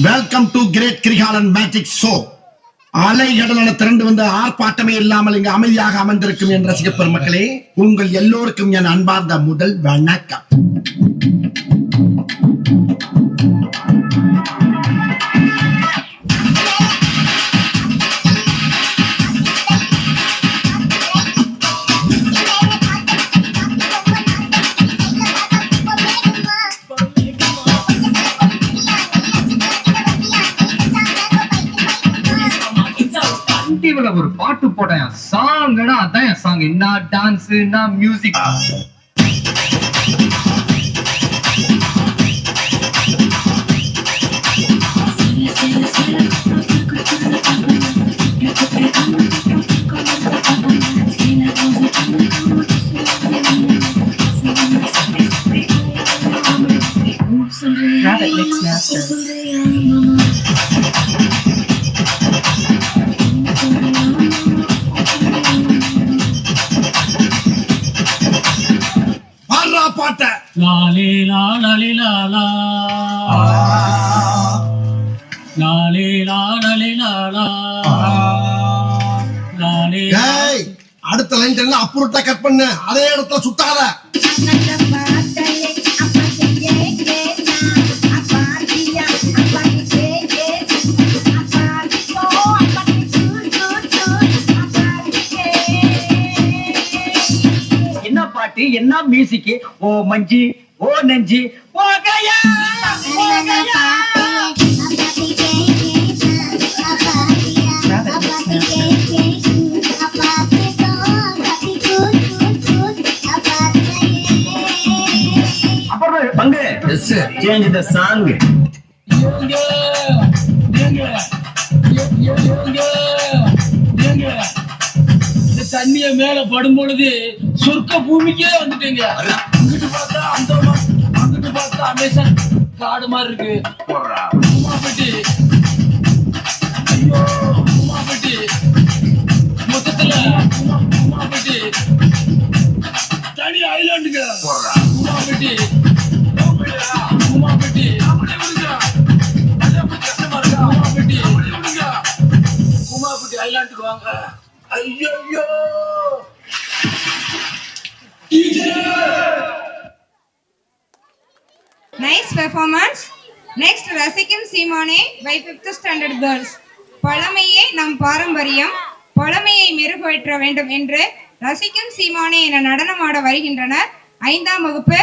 Welcome to great Kirikalan magic show. அலைகடலான திரண்டு வந்த ஆர்ப்பாட்டமே இல்லாமல் இங்கு அமைதியாக அமர்ந்திருக்கும் என் ரசிக பெருமக்களே, உங்கள் எல்லோருக்கும் என் அன்பார்ந்த முதல் வணக்கம். ஒரு பாட்டு போட்டேன் சாங்னா அதான் என் சாங். என்ன டான்ஸ் என்ன மியூசிக். Rabbit Mix Master. பாட்ட லாலே லாலே லாலா லாலே லாலே லாலா லாலே. அடுத்த லைன் எல்லாம் அப்புறட்டா கட் பண்ணு, அதே இடத்துல சுத்தாத. என்ன பாட்டு என்ன மியூசிக். ஓ மஞ்சி ஓ நெஞ்சி போகையா போகையா. அப்புறம் பங்கு சேஞ்ச் தி சாங். தண்ணிய மேல படும் பொழுது சொர்க்க பூமிக்கே வந்துட்டீங்க. அங்கிட்டு பார்த்தா அந்தோனம், அங்கிட்டு பார்த்தா அமேசான் காடு மாதிரி இருக்கு. உமாபட்டி, ஐயோ உமாபட்டி, மொத்தத்துல உமாபட்டி தனி ஐலாண்டுங்க. உமாபட்டி உமாபட்டி கஷ்டமா இருக்கா? உமாபட்டி உமாபட்டி ஐலாண்டுக்கு வாங்க. ஐயோ Nice performance. Next, ரசிக்கும் சீமானே by 5th standard girls. பழமையே நம் பாரம்பரியம், பழமையை மெருகேற்ற வேண்டும் என்று ரசிக்கும் சீமானே என நடனமாட வருகின்றனர் 5ஆம் வகுப்பு